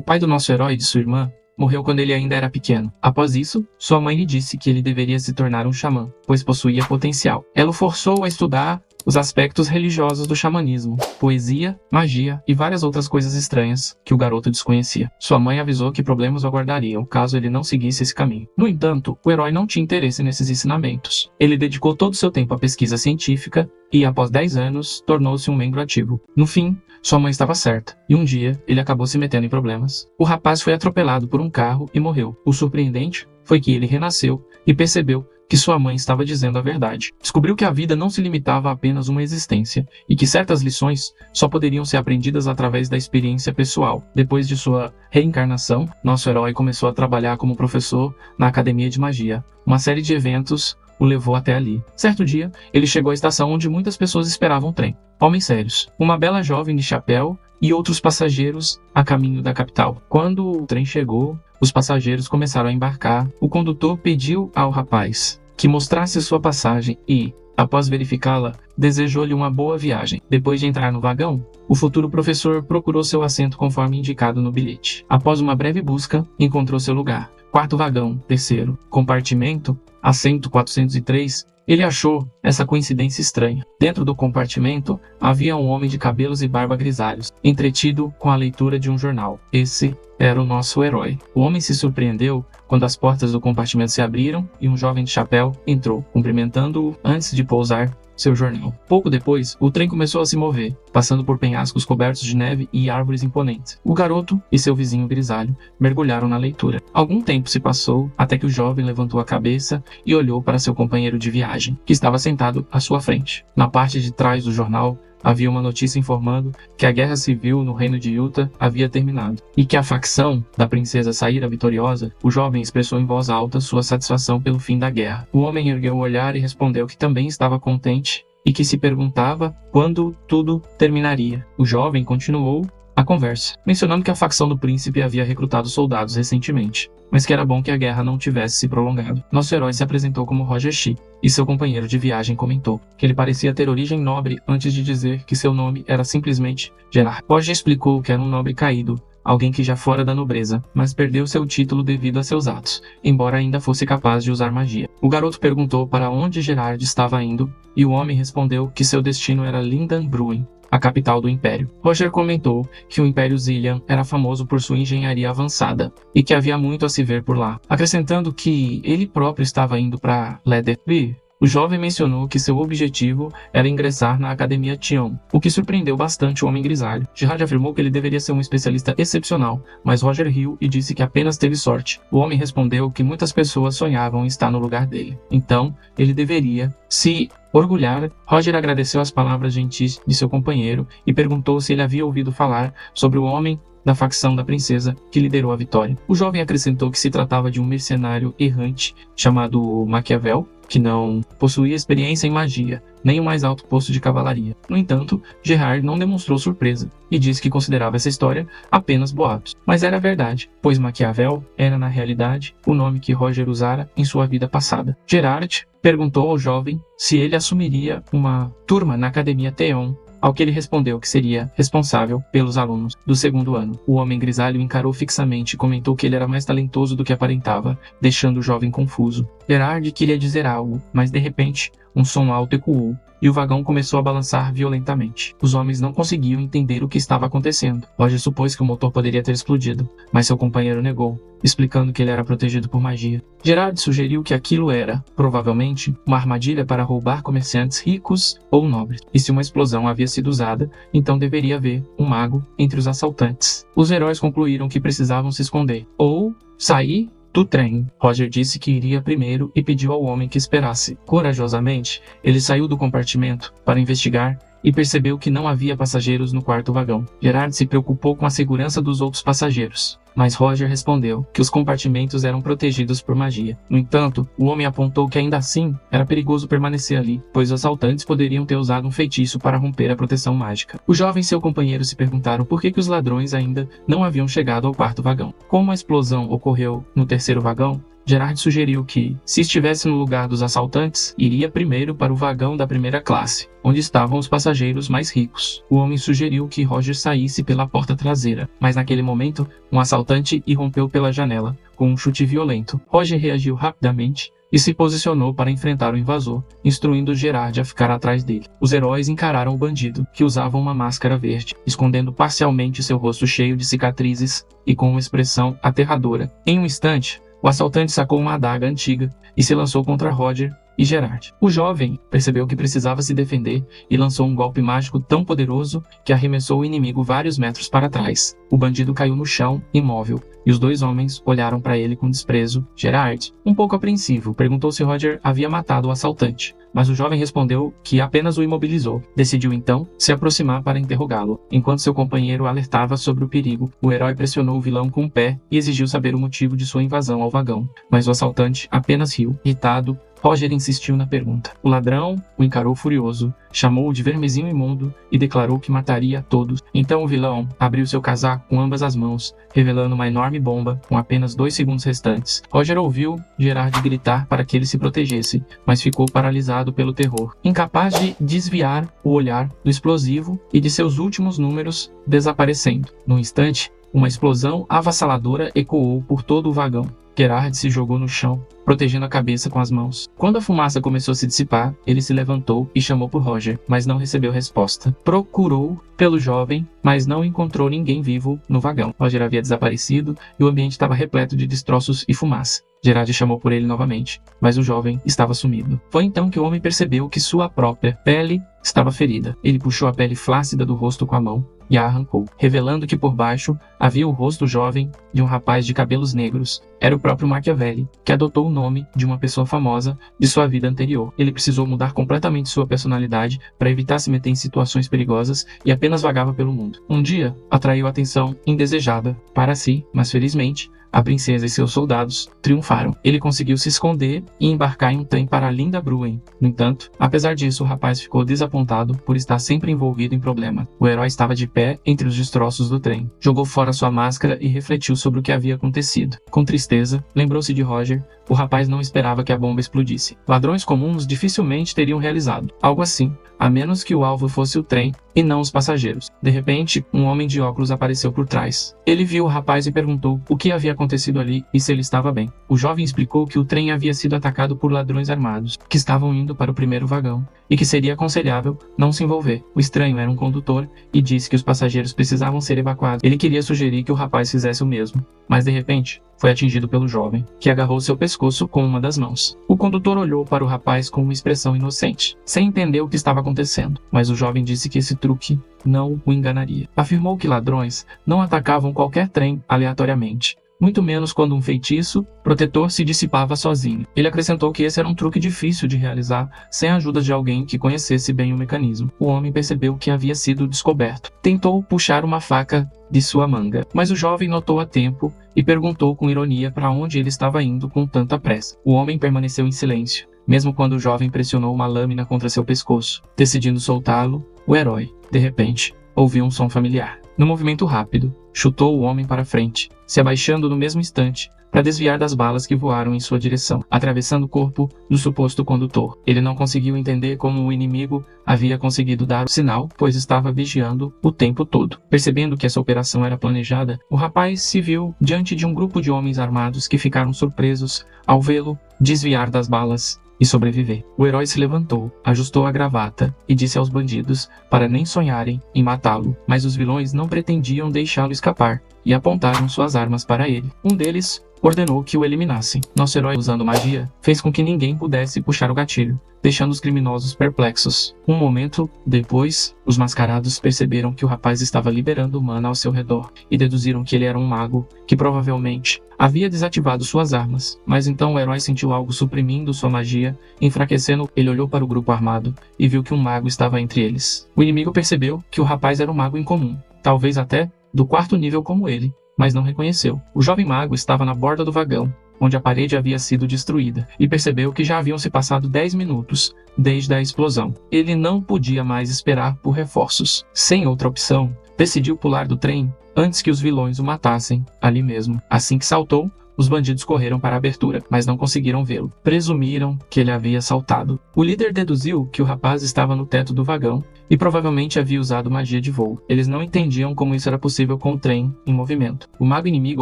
pai do nosso herói e de sua irmã morreu quando ele ainda era pequeno. Após isso, sua mãe lhe disse que ele deveria se tornar um xamã, pois possuía potencial. Ela o forçou a estudar os aspectos religiosos do xamanismo, poesia, magia e várias outras coisas estranhas que o garoto desconhecia. Sua mãe avisou que problemas o aguardariam caso ele não seguisse esse caminho. No entanto, o herói não tinha interesse nesses ensinamentos. Ele dedicou todo o seu tempo à pesquisa científica e, após 10 anos, tornou-se um membro ativo. No fim, sua mãe estava certa, e um dia ele acabou se metendo em problemas. O rapaz foi atropelado por um carro e morreu. O surpreendente foi que ele renasceu e percebeu que sua mãe estava dizendo a verdade. Descobriu que a vida não se limitava a apenas uma existência e que certas lições só poderiam ser aprendidas através da experiência pessoal. Depois de sua reencarnação, nosso herói começou a trabalhar como professor na Academia de Magia. Uma série de eventos o levou até ali. Certo dia, ele chegou à estação onde muitas pessoas esperavam o trem. Homens sérios, uma bela jovem de chapéu e outros passageiros a caminho da capital. Quando o trem chegou, os passageiros começaram a embarcar. O condutor pediu ao rapaz que mostrasse sua passagem e, após verificá-la, desejou-lhe uma boa viagem. Depois de entrar no vagão, o futuro professor procurou seu assento conforme indicado no bilhete. Após uma breve busca, encontrou seu lugar. Quarto vagão, terceiro, compartimento, assento 403. Ele achou essa coincidência estranha. Dentro do compartimento, havia um homem de cabelos e barba grisalhos, entretido com a leitura de um jornal. Esse era o nosso herói. O homem se surpreendeu quando as portas do compartimento se abriram e um jovem de chapéu entrou, cumprimentando-o antes de pousar seu jornal. Pouco depois, o trem começou a se mover, passando por penhascos cobertos de neve e árvores imponentes. O garoto e seu vizinho grisalho mergulharam na leitura. Algum tempo se passou até que o jovem levantou a cabeça e olhou para seu companheiro de viagem, que estava sentado à sua frente. Na parte de trás do jornal, havia uma notícia informando que a guerra civil no reino de Utah havia terminado e que a facção da princesa saíra vitoriosa. O jovem expressou em voz alta sua satisfação pelo fim da guerra. O homem ergueu o olhar e respondeu que também estava contente e que se perguntava quando tudo terminaria. O jovem continuou a conversa, mencionando que a facção do príncipe havia recrutado soldados recentemente, mas que era bom que a guerra não tivesse se prolongado. Nosso herói se apresentou como Roger Shi, e seu companheiro de viagem comentou que ele parecia ter origem nobre antes de dizer que seu nome era simplesmente Gerard. Roger explicou que era um nobre caído, alguém que já fora da nobreza, mas perdeu seu título devido a seus atos, embora ainda fosse capaz de usar magia. O garoto perguntou para onde Gerard estava indo, e o homem respondeu que seu destino era Lindenbrunn, a capital do Império. Roger comentou que o Império Zillian era famoso por sua engenharia avançada e que havia muito a se ver por lá, acrescentando que ele próprio estava indo para Leatherby. O jovem mencionou que seu objetivo era ingressar na Academia Tion, o que surpreendeu bastante o homem grisalho. Gerard afirmou que ele deveria ser um especialista excepcional, mas Roger riu e disse que apenas teve sorte. O homem respondeu que muitas pessoas sonhavam em estar no lugar dele, então ele deveria se orgulhar. Roger agradeceu as palavras gentis de seu companheiro e perguntou se ele havia ouvido falar sobre o homem da facção da princesa que liderou a vitória. O jovem acrescentou que se tratava de um mercenário errante chamado Maquiavel, que não possuía experiência em magia, nem o mais alto posto de cavalaria. No entanto, Gerard não demonstrou surpresa e disse que considerava essa história apenas boatos. Mas era verdade, pois Maquiavel era, na realidade, o nome que Roger usara em sua vida passada. Gerard perguntou ao jovem se ele assumiria uma turma na Academia Theon, ao que ele respondeu que seria responsável pelos alunos do segundo ano. O homem grisalho encarou fixamente e comentou que ele era mais talentoso do que aparentava, deixando o jovem confuso. Gerard queria dizer algo, mas de repente, um som alto ecoou e o vagão começou a balançar violentamente. Os homens não conseguiam entender o que estava acontecendo. Roger supôs que o motor poderia ter explodido, mas seu companheiro negou, explicando que ele era protegido por magia. Gerard sugeriu que aquilo era, provavelmente, uma armadilha para roubar comerciantes ricos ou nobres. E se uma explosão havia sido usada, então deveria haver um mago entre os assaltantes. Os heróis concluíram que precisavam se esconder, ou sair do trem. Roger disse que iria primeiro e pediu ao homem que esperasse. Corajosamente, ele saiu do compartimento para investigar e percebeu que não havia passageiros no quarto vagão. Gerard se preocupou com a segurança dos outros passageiros, mas Roger respondeu que os compartimentos eram protegidos por magia. No entanto, o homem apontou que ainda assim era perigoso permanecer ali, pois os assaltantes poderiam ter usado um feitiço para romper a proteção mágica. O jovem e seu companheiro se perguntaram por que os ladrões ainda não haviam chegado ao quarto vagão. Como a explosão ocorreu no terceiro vagão, Gerard sugeriu que, se estivesse no lugar dos assaltantes, iria primeiro para o vagão da primeira classe, onde estavam os passageiros mais ricos. O homem sugeriu que Roger saísse pela porta traseira, mas naquele momento, um assaltante irrompeu pela janela, com um chute violento. Roger reagiu rapidamente e se posicionou para enfrentar o invasor, instruindo Gerard a ficar atrás dele. Os heróis encararam o bandido, que usava uma máscara verde, escondendo parcialmente seu rosto cheio de cicatrizes e com uma expressão aterradora. Em um instante, o assaltante sacou uma adaga antiga e se lançou contra Roger e Gerard. O jovem percebeu que precisava se defender e lançou um golpe mágico tão poderoso que arremessou o inimigo vários metros para trás. O bandido caiu no chão, imóvel, e os dois homens olharam para ele com desprezo. Gerard, um pouco apreensivo, perguntou se Roger havia matado o assaltante, mas o jovem respondeu que apenas o imobilizou. Decidiu então se aproximar para interrogá-lo. Enquanto seu companheiro alertava sobre o perigo, o herói pressionou o vilão com o pé e exigiu saber o motivo de sua invasão ao vagão. Mas o assaltante apenas riu. Irritado, Roger insistiu na pergunta. O ladrão o encarou furioso, chamou-o de vermezinho imundo e declarou que mataria a todos. Então o vilão abriu seu casaco com ambas as mãos, revelando uma enorme bomba com apenas 2 segundos restantes. Roger ouviu Gerard gritar para que ele se protegesse, mas ficou paralisado pelo terror, incapaz de desviar o olhar do explosivo e de seus últimos números desaparecendo. Num instante, uma explosão avassaladora ecoou por todo o vagão. Gerard se jogou no chão, protegendo a cabeça com as mãos. Quando a fumaça começou a se dissipar, ele se levantou e chamou por Roger, mas não recebeu resposta. Procurou pelo jovem, mas não encontrou ninguém vivo no vagão. Roger havia desaparecido e o ambiente estava repleto de destroços e fumaça. Gerard chamou por ele novamente, mas o jovem estava sumido. Foi então que o homem percebeu que sua própria pele estava ferida. Ele puxou a pele flácida do rosto com a mão e a arrancou, revelando que por baixo havia o rosto jovem de um rapaz de cabelos negros. Era o próprio Machiavelli, que adotou o nome de uma pessoa famosa de sua vida anterior. Ele precisou mudar completamente sua personalidade para evitar se meter em situações perigosas e apenas vagava pelo mundo. Um dia, atraiu atenção indesejada para si, mas felizmente, a princesa e seus soldados triunfaram. Ele conseguiu se esconder e embarcar em um trem para Lindabruen. No entanto, apesar disso, o rapaz ficou desapontado por estar sempre envolvido em problema. O herói estava de pé entre os destroços do trem. Jogou fora sua máscara e refletiu sobre o que havia acontecido. Com tristeza, lembrou-se de Roger. O rapaz não esperava que a bomba explodisse. Ladrões comuns dificilmente teriam realizado algo assim, a menos que o alvo fosse o trem e não os passageiros. De repente, um homem de óculos apareceu por trás. Ele viu o rapaz e perguntou o que havia acontecido ali e se ele estava bem. O jovem explicou que o trem havia sido atacado por ladrões armados, que estavam indo para o primeiro vagão, e que seria aconselhável não se envolver. O estranho era um condutor e disse que os passageiros precisavam ser evacuados. Ele queria sugerir que o rapaz fizesse o mesmo, mas de repente, foi atingido pelo jovem, que agarrou seu pescoço com uma das mãos. O condutor olhou para o rapaz com uma expressão inocente, sem entender o que estava acontecendo, mas o jovem disse que esse truque não o enganaria. Afirmou que ladrões não atacavam qualquer trem aleatoriamente, muito menos quando um feitiço protetor se dissipava sozinho. Ele acrescentou que esse era um truque difícil de realizar sem a ajuda de alguém que conhecesse bem o mecanismo. O homem percebeu que havia sido descoberto. Tentou puxar uma faca de sua manga, mas o jovem notou a tempo e perguntou com ironia para onde ele estava indo com tanta pressa. O homem permaneceu em silêncio, mesmo quando o jovem pressionou uma lâmina contra seu pescoço. Decidindo soltá-lo, o herói, de repente, ouviu um som familiar. No movimento rápido, chutou o homem para frente, se abaixando no mesmo instante para desviar das balas que voaram em sua direção, atravessando o corpo do suposto condutor. Ele não conseguiu entender como o inimigo havia conseguido dar o sinal, pois estava vigiando o tempo todo. Percebendo que essa operação era planejada, o rapaz se viu diante de um grupo de homens armados que ficaram surpresos ao vê-lo desviar das balas e sobreviver. O herói se levantou, ajustou a gravata e disse aos bandidos para nem sonharem em matá-lo, mas os vilões não pretendiam deixá-lo escapar e apontaram suas armas para ele. Um deles ordenou que o eliminassem. Nosso herói, usando magia, fez com que ninguém pudesse puxar o gatilho, deixando os criminosos perplexos. Um momento depois, os mascarados perceberam que o rapaz estava liberando mana ao seu redor e deduziram que ele era um mago que provavelmente havia desativado suas armas. Mas então o herói sentiu algo suprimindo sua magia, enfraquecendo. Ele olhou para o grupo armado e viu que um mago estava entre eles. O inimigo percebeu que o rapaz era um mago incomum, talvez até do 4º nível como ele, mas não reconheceu. O jovem mago estava na borda do vagão, onde a parede havia sido destruída, e percebeu que já haviam se passado 10 minutos desde a explosão. Ele não podia mais esperar por reforços. Sem outra opção, decidiu pular do trem antes que os vilões o matassem ali mesmo. Assim que saltou, Os bandidos correram para a abertura, mas não conseguiram vê-lo. Presumiram que ele havia saltado. O líder deduziu que o rapaz estava no teto do vagão e provavelmente havia usado magia de voo. Eles não entendiam como isso era possível com o trem em movimento. O mago inimigo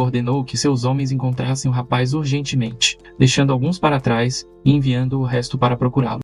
ordenou que seus homens encontrassem o rapaz urgentemente, deixando alguns para trás e enviando o resto para procurá-lo.